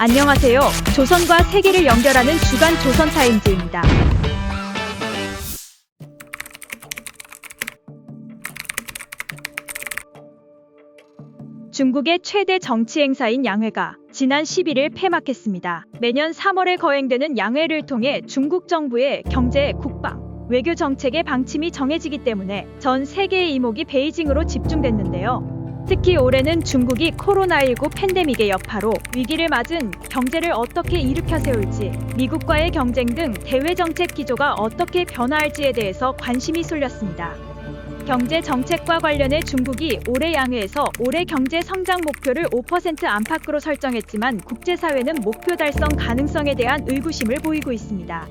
안녕하세요. 조선과 세계를 연결하는 주간 조선타임즈입니다. 중국의 최대 정치 행사인 양회가 지난 11일 폐막했습니다. 매년 3월에 거행되는 양회를 통해 중국 정부의 경제, 국방, 외교 정책의 방침이 정해지기 때문에 전 세계의 이목이 베이징으로 집중됐는데요. 특히 올해는 중국이 코로나19 팬데믹의 여파로 위기를 맞은 경제를 어떻게 일으켜 세울지, 미국과의 경쟁 등 대외 정책 기조가 어떻게 변화할지에 대해서 관심이 쏠렸습니다. 경제 정책과 관련해 중국이 올해 양회에서 올해 경제 성장 목표를 5% 안팎으로 설정했지만 국제사회는 목표 달성 가능성에 대한 의구심을 보이고 있습니다.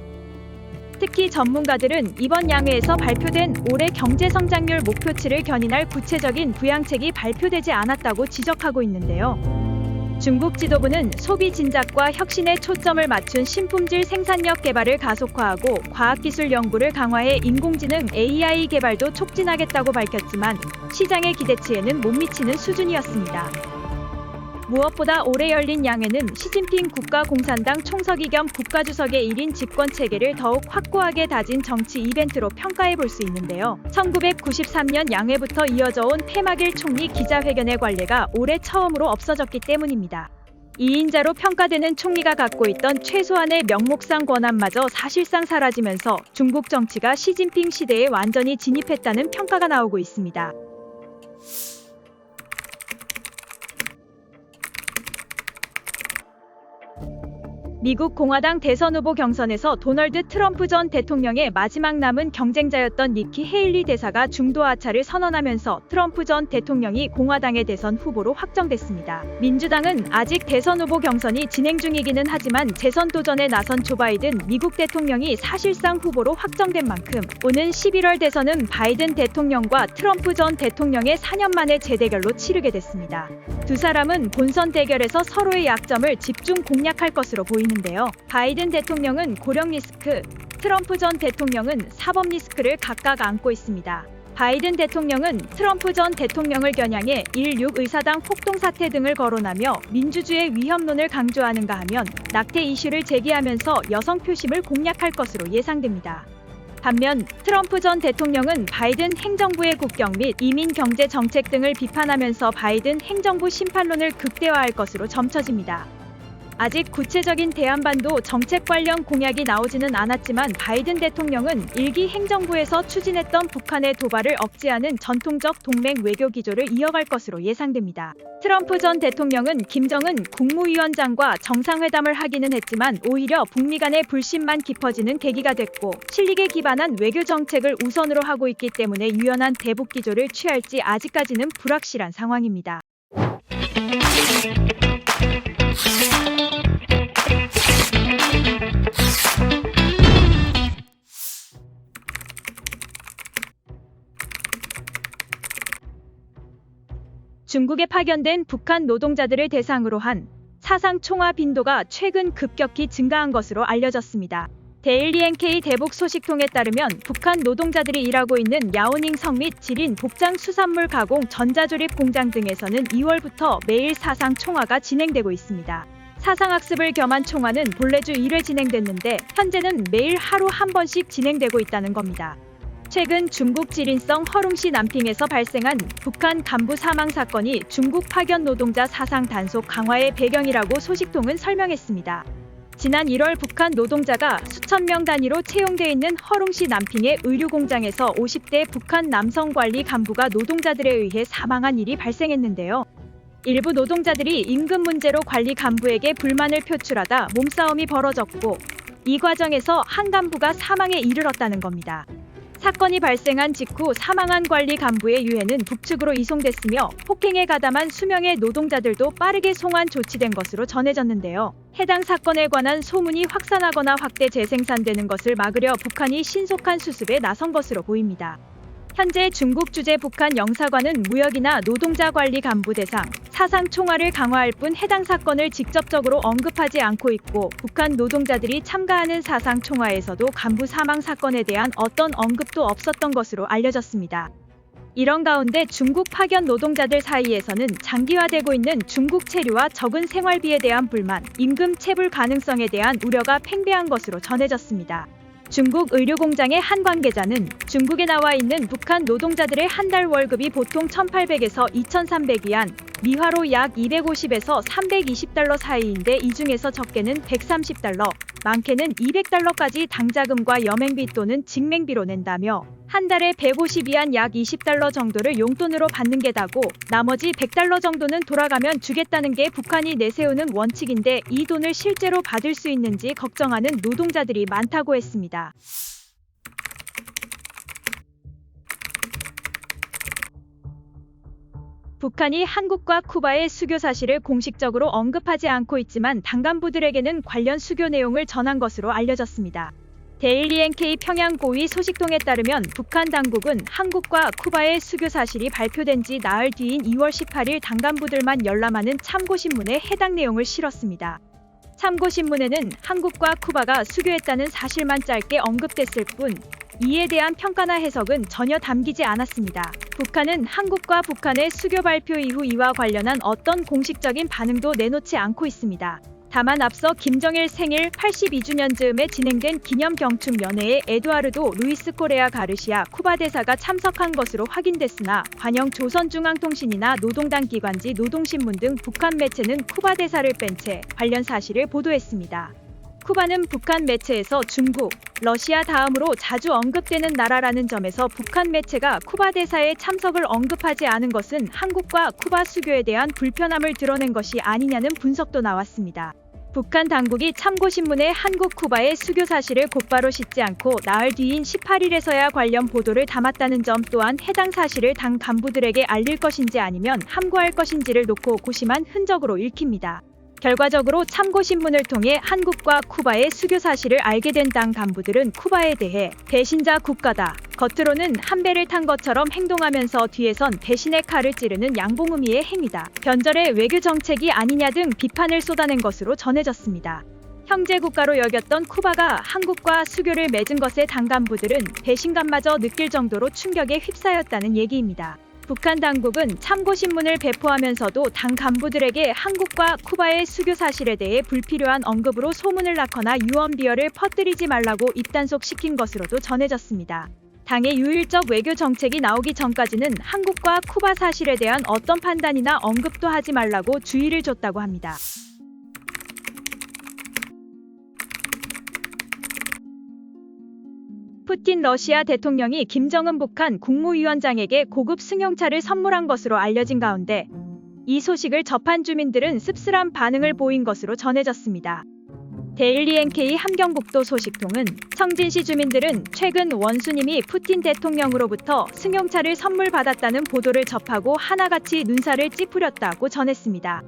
특히 전문가들은 이번 양회에서 발표된 올해 경제 성장률 목표치를 견인할 구체적인 부양책이 발표되지 않았다고 지적하고 있는데요. 중국 지도부는 소비 진작과 혁신에 초점을 맞춘 신품질 생산력 개발을 가속화하고 과학기술 연구를 강화해 인공지능 AI 개발도 촉진하겠다고 밝혔지만 시장의 기대치에는 못 미치는 수준이었습니다. 무엇보다 올해 열린 양회는 시진핑 국가공산당 총서기 겸 국가주석의 1인 집권체계를 더욱 확고하게 다진 정치 이벤트로 평가해 볼 수 있는데요. 1993년 양회부터 이어져 온 폐막일 총리 기자회견의 관례가 올해 처음으로 없어졌기 때문입니다. 2인자로 평가되는 총리가 갖고 있던 최소한의 명목상 권한마저 사실상 사라지면서 중국 정치가 시진핑 시대에 완전히 진입했다는 평가가 나오고 있습니다. 미국 공화당 대선 후보 경선에서 도널드 트럼프 전 대통령의 마지막 남은 경쟁자였던 니키 헤일리 대사가 중도 하차를 선언하면서 트럼프 전 대통령이 공화당의 대선 후보로 확정됐습니다. 민주당은 아직 대선 후보 경선이 진행 중이기는 하지만 재선 도전에 나선 조 바이든 미국 대통령이 사실상 후보로 확정된 만큼 오는 11월 대선은 바이든 대통령과 트럼프 전 대통령의 4년 만의 재대결로 치르게 됐습니다. 두 사람은 본선 대결에서 서로의 약점을 집중 공략할 것으로 보입니다. 바이든 대통령은 고령 리스크, 트럼프 전 대통령은 사법 리스크를 각각 안고 있습니다. 바이든 대통령은 트럼프 전 대통령을 겨냥해 1.6 의사당 폭동 사태 등을 거론하며 민주주의 위협론을 강조하는가 하면 낙태 이슈를 제기하면서 여성 표심을 공략할 것으로 예상됩니다. 반면 트럼프 전 대통령은 바이든 행정부의 국경 및 이민 경제 정책 등을 비판하면서 바이든 행정부 심판론을 극대화할 것으로 점쳐집니다. 아직 구체적인 대한반도 정책 관련 공약이 나오지는 않았지만 바이든 대통령은 일기 행정부에서 추진했던 북한의 도발을 억제하는 전통적 동맹 외교 기조를 이어갈 것으로 예상됩니다. 트럼프 전 대통령은 김정은 국무위원장과 정상회담을 하기는 했지만 오히려 북미 간의 불신만 깊어지는 계기가 됐고 실익에 기반한 외교 정책을 우선으로 하고 있기 때문에 유연한 대북 기조를 취할지 아직까지는 불확실한 상황입니다. 중국에 파견된 북한 노동자들을 대상으로 한 사상 총화 빈도가 최근 급격히 증가한 것으로 알려졌습니다. 데일리 NK 대북 소식통에 따르면 북한 노동자들이 일하고 있는 야오닝 성 및 지린 복장 수산물 가공 전자조립 공장 등에서는 2월부터 매일 사상 총화가 진행되고 있습니다. 사상학습을 겸한 총화는 본래 주 1회 진행됐는데 현재는 매일 하루 한 번씩 진행되고 있다는 겁니다. 최근 중국 지린성 허룽시 남핑에서 발생한 북한 간부 사망 사건이 중국 파견 노동자 사상 단속 강화의 배경이라고 소식통은 설명했습니다. 지난 1월 북한 노동자가 수천 명 단위로 채용돼 있는 허룽시 남핑의 의류 공장에서 50대 북한 남성 관리 간부가 노동자들에 의해 사망한 일이 발생했는데요. 일부 노동자들이 임금 문제로 관리 간부에게 불만을 표출하다 몸싸움이 벌어졌고 이 과정에서 한 간부가 사망에 이르렀다는 겁니다. 사건이 발생한 직후 사망한 관리 간부의 유해는 북측으로 이송됐으며 폭행에 가담한 수명의 노동자들도 빠르게 송환 조치된 것으로 전해졌는데요. 해당 사건에 관한 소문이 확산하거나 확대 재생산되는 것을 막으려 북한이 신속한 수습에 나선 것으로 보입니다. 현재 중국 주재 북한 영사관은 무역이나 노동자 관리 간부 대상 사상 총화를 강화할 뿐 해당 사건을 직접적으로 언급하지 않고 있고 북한 노동자들이 참가하는 사상 총화에서도 간부 사망 사건에 대한 어떤 언급도 없었던 것으로 알려졌습니다. 이런 가운데 중국 파견 노동자들 사이에서는 장기화되고 있는 중국 체류와 적은 생활비에 대한 불만, 임금 체불 가능성에 대한 우려가 팽배한 것으로 전해졌습니다. 중국 의료공장의 한 관계자는 중국에 나와 있는 북한 노동자들의 한 달 월급이 보통 1,800에서 2,300위안, 미화로 약 250에서 320달러 사이인데 이 중에서 적게는 130달러, 많게는 200달러까지 당자금과 여맹비 또는 직맹비로 낸다며 한 달에 150위안 약 20달러 정도를 용돈으로 받는 게 다고 나머지 100달러 정도는 돌아가면 주겠다는 게 북한이 내세우는 원칙인데 이 돈을 실제로 받을 수 있는지 걱정하는 노동자들이 많다고 했습니다. 북한이 한국과 쿠바의 수교 사실을 공식적으로 언급하지 않고 있지만 당 간부들에게는 관련 수교 내용을 전한 것으로 알려졌습니다. 데일리 NK 평양 고위 소식통에 따르면 북한 당국은 한국과 쿠바의 수교 사실이 발표된 지 나흘 뒤인 2월 18일 당 간부들만 열람하는 참고신문에 해당 내용을 실었습니다. 참고신문에는 한국과 쿠바가 수교했다는 사실만 짧게 언급됐을 뿐 이에 대한 평가나 해석은 전혀 담기지 않았습니다. 북한은 한국과 북한의 수교 발표 이후 이와 관련한 어떤 공식적인 반응도 내놓지 않고 있습니다. 다만 앞서 김정일 생일 82주년 즈음에 진행된 기념 경축 연회에 에두아르도 루이스 코레아 가르시아 쿠바 대사가 참석한 것으로 확인됐으나 관영 조선중앙통신이나 노동당 기관지 노동신문 등 북한 매체는 쿠바 대사를 뺀 채 관련 사실을 보도했습니다. 쿠바는 북한 매체에서 중국, 러시아 다음으로 자주 언급되는 나라라는 점에서 북한 매체가 쿠바 대사의 참석을 언급하지 않은 것은 한국과 쿠바 수교에 대한 불편함을 드러낸 것이 아니냐는 분석도 나왔습니다. 북한 당국이 참고신문에 한국 쿠바의 수교 사실을 곧바로 싣지 않고 나흘 뒤인 18일에서야 관련 보도를 담았다는 점 또한 해당 사실을 당 간부들에게 알릴 것인지 아니면 함구할 것인지를 놓고 고심한 흔적으로 읽힙니다. 결과적으로 참고신문을 통해 한국과 쿠바의 수교 사실을 알게 된 당 간부들은 쿠바에 대해 배신자 국가다. 겉으로는 한 배를 탄 것처럼 행동하면서 뒤에선 배신의 칼을 찌르는 양봉의미의 행위다. 변절의 외교 정책이 아니냐 등 비판을 쏟아낸 것으로 전해졌습니다. 형제국가로 여겼던 쿠바가 한국과 수교를 맺은 것에 당 간부들은 배신감마저 느낄 정도로 충격에 휩싸였다는 얘기입니다. 북한 당국은 참고신문을 배포하면서도 당 간부들에게 한국과 쿠바의 수교 사실에 대해 불필요한 언급으로 소문을 낳거나 유언비어를 퍼뜨리지 말라고 입단속시킨 것으로도 전해졌습니다. 당의 유일적 외교 정책이 나오기 전까지는 한국과 쿠바 사실에 대한 어떤 판단이나 언급도 하지 말라고 주의를 줬다고 합니다. 푸틴 러시아 대통령이 김정은 북한 국무위원장에게 고급 승용차를 선물한 것으로 알려진 가운데 이 소식을 접한 주민들은 씁쓸한 반응을 보인 것으로 전해졌습니다. 데일리 NK 함경북도 소식통은 청진시 주민들은 최근 원수님이 푸틴 대통령으로부터 승용차를 선물 받았다는 보도를 접하고 하나같이 눈살을 찌푸렸다고 전했습니다.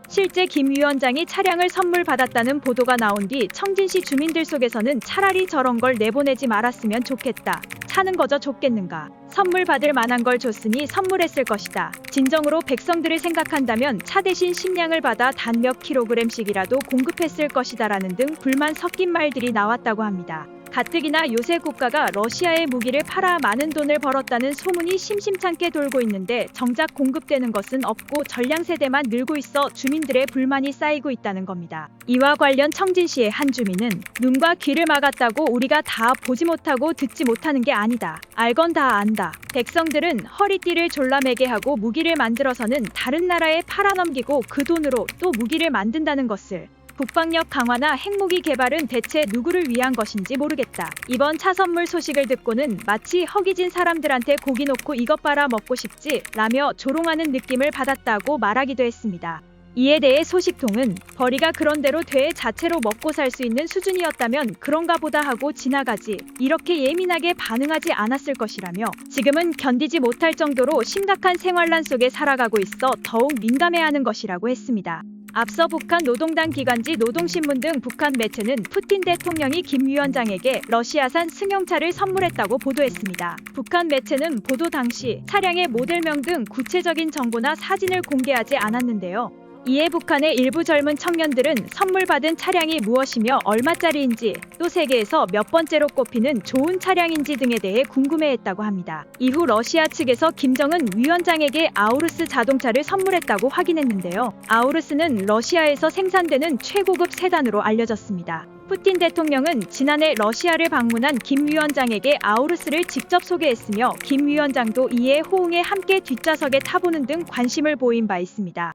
실제 김 위원장이 차량을 선물 받았다는 보도가 나온 뒤 청진시 주민들 속에서는 차라리 저런 걸 내보내지 말았으면 좋겠다. 차는 거저 줬겠는가. 선물 받을 만한 걸 줬으니 선물했을 것이다. 진정으로 백성들을 생각한다면 차 대신 식량을 받아 단 몇 킬로그램씩이라도 공급했을 것이다라는 등 불만 섞인 말들이 나왔다고 합니다. 가뜩이나 요새 국가가 러시아에 무기를 팔아 많은 돈을 벌었다는 소문이 심심찮게 돌고 있는데 정작 공급되는 것은 없고 전량세대만 늘고 있어 주민들의 불만이 쌓이고 있다는 겁니다. 이와 관련 청진시의 한 주민은 눈과 귀를 막았다고 우리가 다 보지 못하고 듣지 못하는 게 아니다. 알건 다 안다. 백성들은 허리띠를 졸라매게 하고 무기를 만들어서는 다른 나라에 팔아넘기고 그 돈으로 또 무기를 만든다는 것을. 국방력 강화나 핵무기 개발은 대체 누구를 위한 것인지 모르겠다. 이번 차 선물 소식을 듣고는 마치 허기진 사람들한테 고기 놓고 이것 봐라 먹고 싶지 라며 조롱하는 느낌을 받았다고 말하기도 했습니다. 이에 대해 소식통은 벌이가 그런대로 돼 자체로 먹고 살 수 있는 수준이었다면 그런가 보다 하고 지나가지 이렇게 예민하게 반응하지 않았을 것이라며 지금은 견디지 못할 정도로 심각한 생활난 속에 살아가고 있어 더욱 민감해하는 것이라고 했습니다. 앞서 북한 노동당 기관지 노동신문 등 북한 매체는 푸틴 대통령이 김 위원장에게 러시아산 승용차를 선물했다고 보도했습니다. 북한 매체는 보도 당시 차량의 모델명 등 구체적인 정보나 사진을 공개하지 않았는데요. 이에 북한의 일부 젊은 청년들은 선물 받은 차량이 무엇이며 얼마짜리인지, 또 세계에서 몇 번째로 꼽히는 좋은 차량인지 등에 대해 궁금해했다고 합니다. 이후 러시아 측에서 김정은 위원장에게 아우루스 자동차를 선물했다고 확인했는데요. 아우루스는 러시아에서 생산되는 최고급 세단으로 알려졌습니다. 푸틴 대통령은 지난해 러시아를 방문한 김 위원장에게 아우루스를 직접 소개했으며 김 위원장도 이에 호응해 함께 뒷좌석에 타보는 등 관심을 보인 바 있습니다.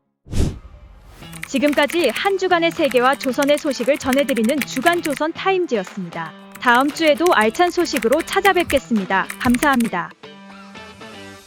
지금까지 한 주간의 세계와 조선의 소식을 전해드리는 주간 조선 타임즈였습니다. 다음 주에도 알찬 소식으로 찾아뵙겠습니다. 감사합니다.